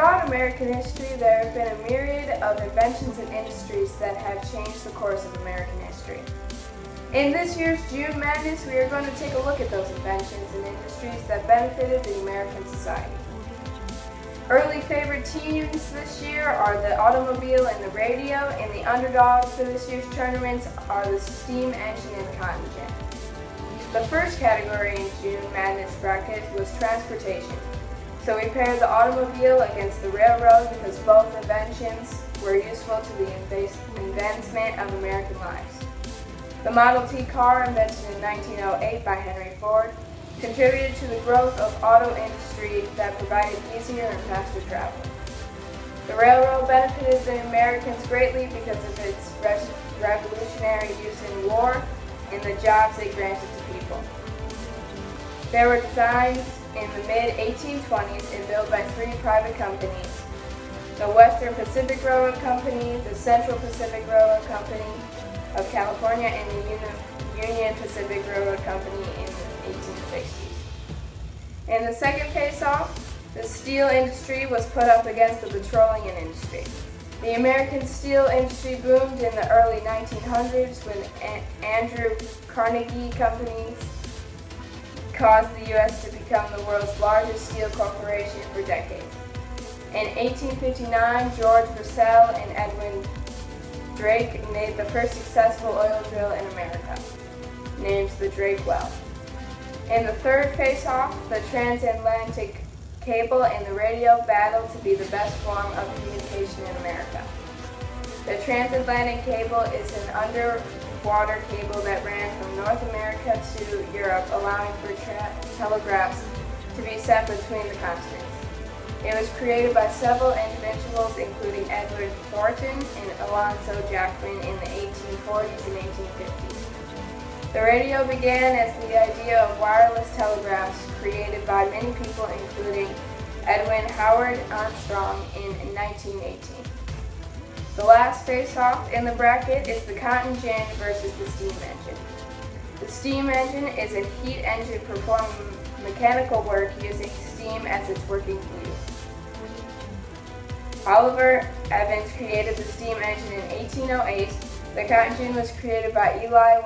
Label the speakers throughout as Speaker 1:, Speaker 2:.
Speaker 1: Throughout American history, there have been a myriad of inventions and industries that have changed the course of American history. In this year's June Madness, we are going to take a look at those inventions and industries that benefited the American society. Early favorite teams this year are the automobile and the radio, and the underdogs for this year's tournaments are the steam engine and the cotton gin. The first category in June Madness bracket was transportation. So we paired the automobile against the railroad because both inventions were useful to the advancement of American lives. The Model T car, invented in 1908 by Henry Ford, contributed to the growth of auto industry that provided easier and faster travel. The railroad benefited the Americans greatly because of its revolutionary use in war and the jobs it granted to people. There were designs in the mid-1820s and built by three private companies: the Western Pacific Railroad Company, the Central Pacific Railroad Company of California, and the Union Pacific Railroad Company in the 1860s. In the second face-off, the steel industry was put up against the petroleum industry. The American steel industry boomed in the early 1900s when Andrew Carnegie companies caused the U.S. to become the world's largest steel corporation for decades. In 1859, George Purcell and Edwin Drake made the first successful oil drill in America, named the Drake Well. In the third face-off, the transatlantic cable and the radio battled to be the best form of communication in America. The transatlantic cable is an underwater cable that ran from North America to Europe, allowing for telegraphs to be sent between the continents. It was created by several individuals, including Edward Thornton and Alonzo Jackman in the 1840s and 1850s. The radio began as the idea of wireless telegraphs created by many people, including Edwin Howard Armstrong in 1918. The last face-off in the bracket is the cotton gin versus the steam engine. The steam engine is a heat engine performing mechanical work using steam as its working fluid. Oliver Evans created the steam engine in 1808. The cotton gin was created by Eli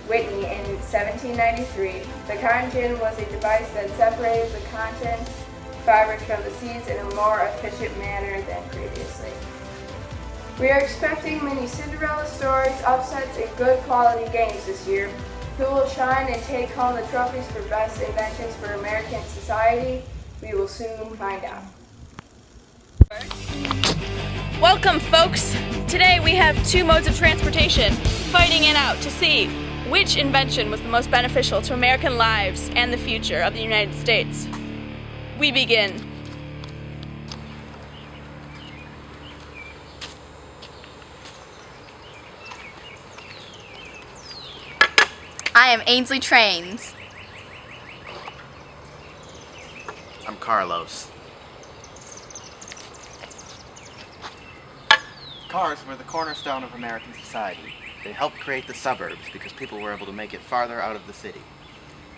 Speaker 1: Whitney in 1793. The cotton gin was a device that separated the cotton fibers from the seeds in a more efficient manner than previously. We are expecting many Cinderella stories, upsets, and good quality games this year. Who will shine and take home the trophies for best inventions for American society? We will soon find out.
Speaker 2: Welcome, folks! Today we have two modes of transportation fighting it out to see which invention was the most beneficial to American lives and the future of the United States. We begin.
Speaker 3: I am Ainsley Trains.
Speaker 4: I'm Carlos. Cars were the cornerstone of American society. They helped create the suburbs because people were able to make it farther out of the city.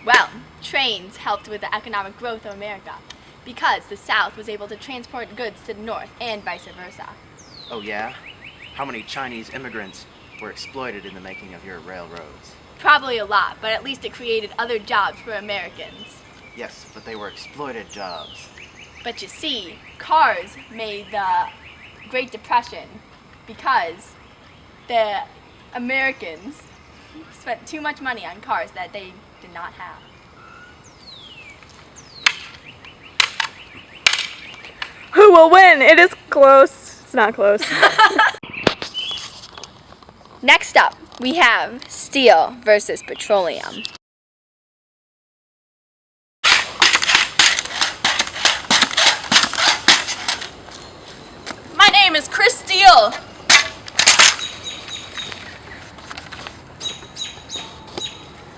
Speaker 3: Well, trains helped with the economic growth of America because the South was able to transport goods to the North and vice versa.
Speaker 4: Oh yeah? How many Chinese immigrants were exploited in the making of your railroads?
Speaker 3: Probably a lot, but at least it created other jobs for Americans.
Speaker 4: Yes, but they were exploited jobs.
Speaker 3: But you see, cars made the Great Depression because the Americans spent too much money on cars that they did not have.
Speaker 2: Who will win? It is close. It's not close.
Speaker 3: Next up, we have steel versus petroleum.
Speaker 2: My name is Chris Steele.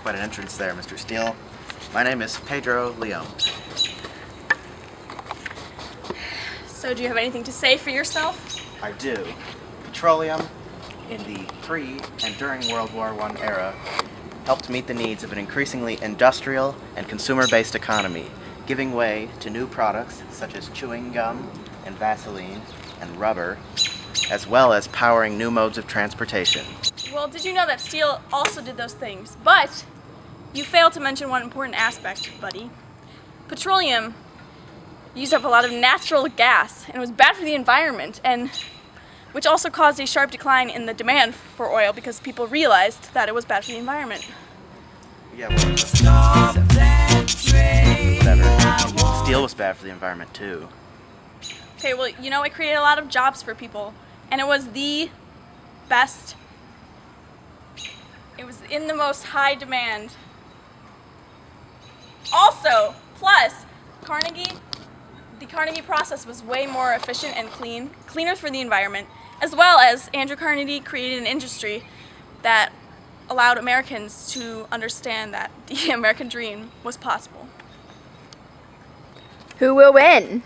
Speaker 4: Quite an entrance there, Mr. Steele. My name is Pedro Leon.
Speaker 2: So do you have anything to say for yourself?
Speaker 4: I do. Petroleum, in the pre- and during World War I era, helped meet the needs of an increasingly industrial and consumer-based economy, giving way to new products such as chewing gum, and Vaseline and rubber, as well as powering new modes of transportation.
Speaker 2: Well, did you know that steel also did those things? But you failed to mention one important aspect, buddy. Petroleum used up a lot of natural gas and it was bad for the environment, and which also caused a sharp decline in the demand for oil because people realized that it was bad for the environment.
Speaker 4: Yeah, well, whatever. Steel was bad for the environment too.
Speaker 2: Okay, well, you know, it created a lot of jobs for people, and it was the best, it was in the most high demand. Also, plus, the Carnegie process was way more efficient and cleaner for the environment, as well as Andrew Carnegie created an industry that allowed Americans to understand that the American dream was possible.
Speaker 3: Who will win?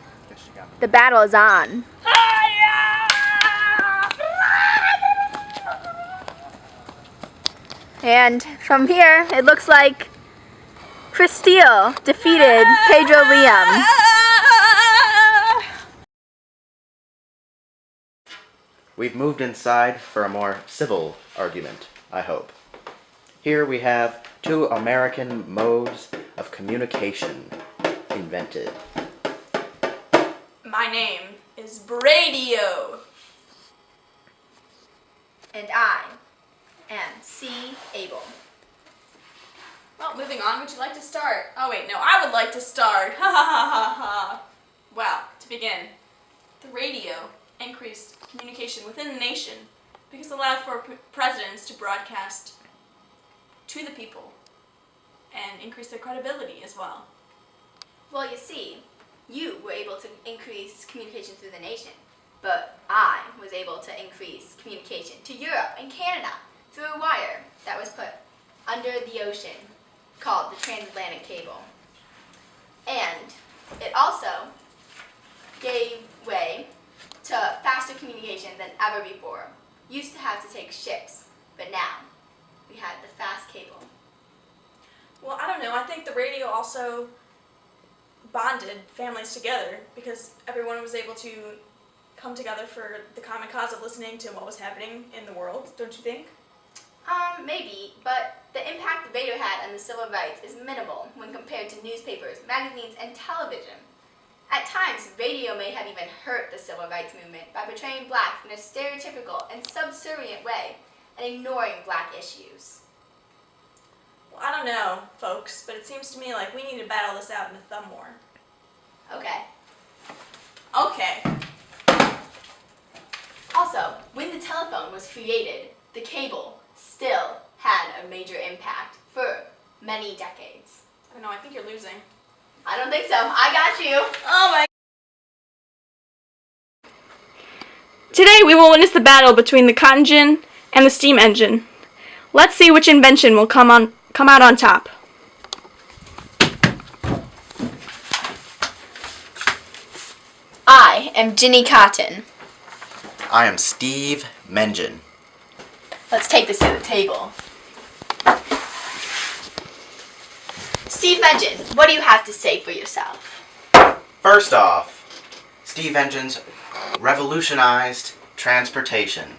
Speaker 3: The battle is on. And from here, it looks like Chris Steele defeated Pedro Liam.
Speaker 4: We've moved inside for a more civil argument, I hope. Here we have two American modes of communication invented.
Speaker 2: My name is Bradio.
Speaker 3: And I am C. Abel.
Speaker 2: Well, moving on, would you like to start? Oh wait, no, I would like to start. Ha ha ha ha ha. Well, to begin, the radio increased communication within the nation because it allowed for presidents to broadcast to the people and increase their credibility as well.
Speaker 3: Well, you see, you were able to increase communication through the nation, but I was able to increase communication to Europe and Canada through a wire that was put under the ocean called the transatlantic cable. And it also gave way to faster communication than ever before. Used to have to take ships, but now we have the fast cable.
Speaker 2: Well, I don't know, I think the radio also bonded families together because everyone was able to come together for the common cause of listening to what was happening in the world, don't you think?
Speaker 3: Maybe, but the impact the radio had on the civil rights is minimal when compared to newspapers, magazines, and television. At times, radio may have even hurt the civil rights movement by portraying blacks in a stereotypical and subservient way and ignoring black issues.
Speaker 2: Well, I don't know, folks, but it seems to me like we need to battle this out in a thumb war.
Speaker 3: Okay.
Speaker 2: Okay.
Speaker 3: Also, when the telephone was created, the cable still had a major impact for many decades.
Speaker 2: I don't know, I think you're losing.
Speaker 3: I don't think so. I got you.
Speaker 2: Oh my. Today we will witness the battle between the cotton gin and the steam engine. Let's see which invention will come out on top.
Speaker 3: I am Ginny Cotton.
Speaker 4: I am Steve Mengen.
Speaker 3: Let's take this to the table. Steve Mengen, what do you have to say for yourself?
Speaker 4: First off, Steve engines revolutionized transportation.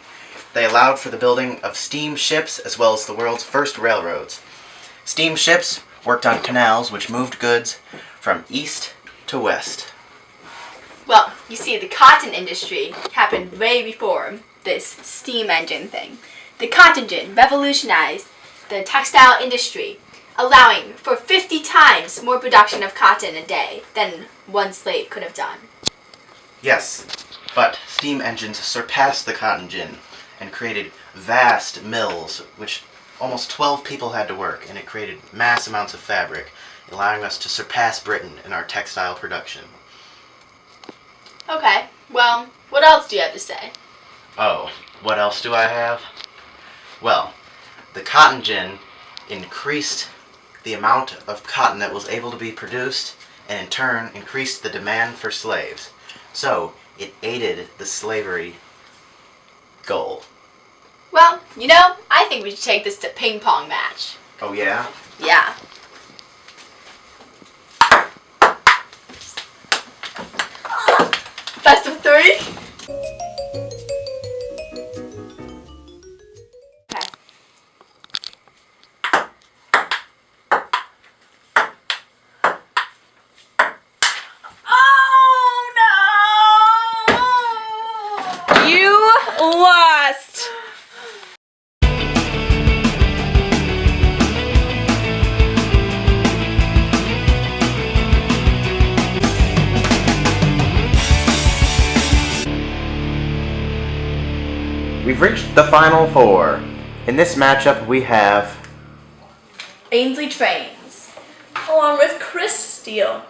Speaker 4: They allowed for the building of steam ships as well as the world's first railroads. Steam ships worked on canals which moved goods from east to west.
Speaker 3: Well, you see, the cotton industry happened way before this steam engine thing. The cotton gin revolutionized the textile industry, allowing for 50 times more production of cotton a day than one slave could have done.
Speaker 4: Yes, but steam engines surpassed the cotton gin and created vast mills which almost 12 people had to work, and it created mass amounts of fabric, allowing us to surpass Britain in our textile production.
Speaker 3: Okay, well, what else do you have to say?
Speaker 4: Oh, what else do I have? Well, the cotton gin increased the amount of cotton that was able to be produced, and in turn increased the demand for slaves. So, it aided the slavery goal.
Speaker 3: Well, you know, I think we should take this to ping pong match.
Speaker 4: Oh yeah?
Speaker 3: Yeah. Best of
Speaker 4: the final four. In this matchup, we have
Speaker 3: Ainsley Trains.
Speaker 2: Along with Chris Steele.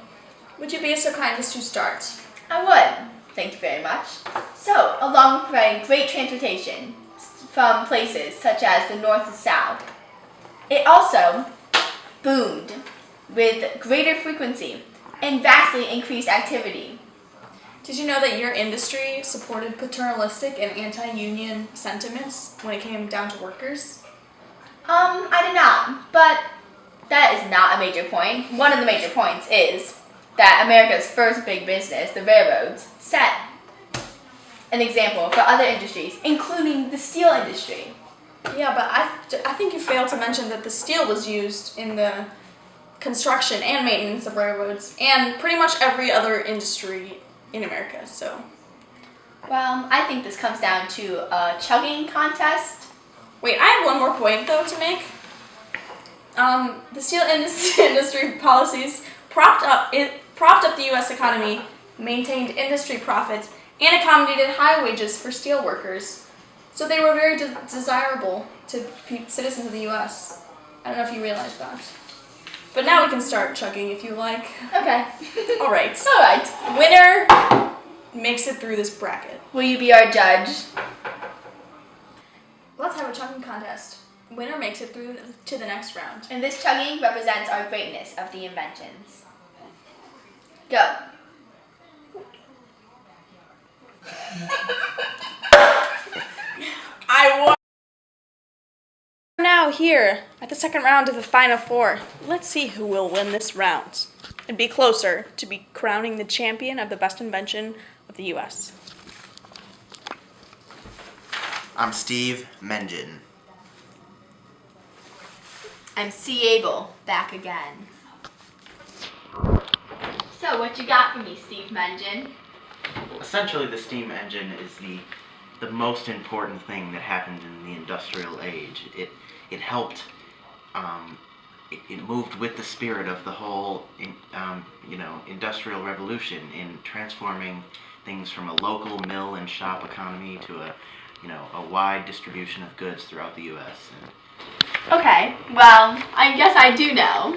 Speaker 2: Would you be so kind as to start?
Speaker 3: I would. Thank you very much. So, along with providing great transportation from places such as the North and South, it also boomed with greater frequency and vastly increased activity.
Speaker 2: Did you know that your industry supported paternalistic and anti-union sentiments when it came down to workers?
Speaker 3: I did not, but that is not a major point. One of the major points is that America's first big business, the railroads, set an example for other industries, including the steel industry.
Speaker 2: Yeah, but I think you failed to mention that the steel was used in the construction and maintenance of railroads and pretty much every other industry in America, so.
Speaker 3: Well, I think this comes down to a chugging contest.
Speaker 2: Wait, I have one more point though to make. The steel industry policies propped up the U.S. economy, maintained industry profits, and accommodated high wages for steel workers. So they were very desirable to citizens of the U.S. I don't know if you realize that. But now we can start chugging if you like.
Speaker 3: Okay.
Speaker 2: All right.
Speaker 3: All right.
Speaker 2: Winner makes it through this bracket.
Speaker 3: Will you be our judge?
Speaker 2: Let's have a chugging contest. Winner makes it through to the next round.
Speaker 3: And this chugging represents our greatness of the inventions. Go.
Speaker 2: I won. Now here at the second round of the final four. Let's see who will win this round and be closer to be crowning the champion of the best invention of the U.S.
Speaker 4: I'm Steve Mengen.
Speaker 3: I'm C. Abel, back again. So, what you got for me, Steve Mengen?
Speaker 4: Essentially, the steam engine is the most important thing that happened in the industrial age. It helped. It moved with the spirit of the whole, industrial revolution in transforming things from a local mill and shop economy to a wide distribution of goods throughout the U.S.
Speaker 3: Okay, well, I guess I do know.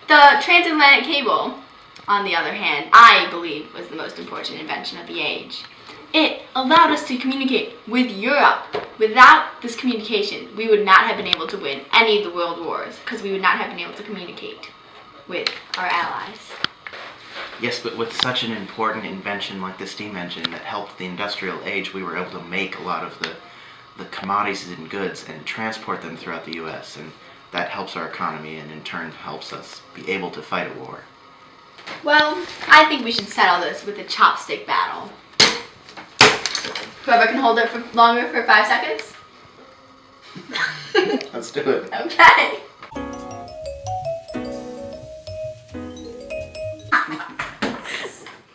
Speaker 3: The transatlantic cable, on the other hand, I believe was the most important invention of the age. It allowed us to communicate with Europe. Without this communication, we would not have been able to win any of the world wars because we would not have been able to communicate with our allies.
Speaker 4: Yes, but with such an important invention like the steam engine that helped the industrial age, we were able to make a lot of the commodities and goods and transport them throughout the U.S. And that helps our economy and in turn helps us be able to fight a war.
Speaker 3: Well, I think we should settle this with a chopstick battle. Whoever can hold it for longer for 5 seconds?
Speaker 4: Let's do it.
Speaker 3: Okay.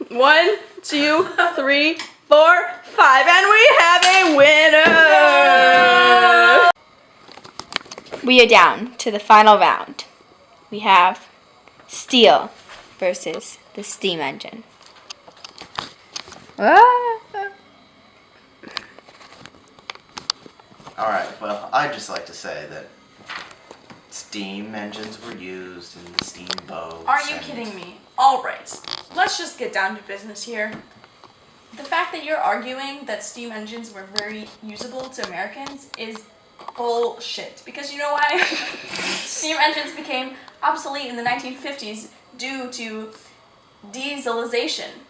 Speaker 2: One, 2, 3, 4, 5, and we have a winner!
Speaker 3: We are down to the final round. We have steel versus the steam engine.
Speaker 4: Alright, well, I'd just like to say that steam engines were used in the steamboats.
Speaker 2: Are you kidding me? Alright, let's just get down to business here. The fact that you're arguing that steam engines were very usable to Americans is bullshit. Because you know why? Steam engines became obsolete in the 1950s due to dieselization.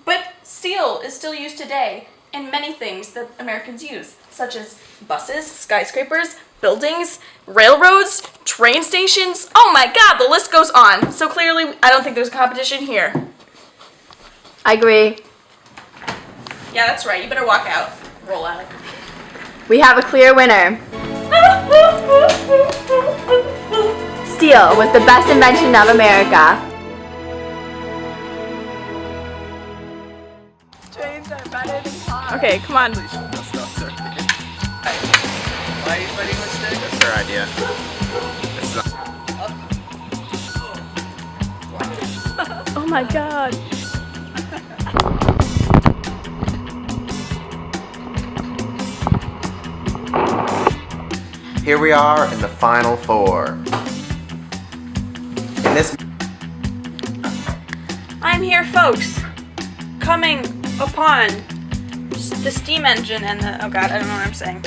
Speaker 2: But steel is still used today in many things that Americans use, such as buses, skyscrapers, buildings, railroads, train stations. Oh my god, the list goes on. So clearly, I don't think there's competition here.
Speaker 3: I agree.
Speaker 2: Yeah, that's right. You better walk out. Roll out.
Speaker 3: We have a clear winner. Steel was the best invention of America.
Speaker 2: Trains are better than cars. Okay, come on.
Speaker 5: Why are you fighting with sticks? That's their idea. It's not.
Speaker 2: Oh my god.
Speaker 6: Here we are in the final four. In this
Speaker 2: I'm here, folks, coming upon the steam engine and the, oh god, I don't know what I'm saying.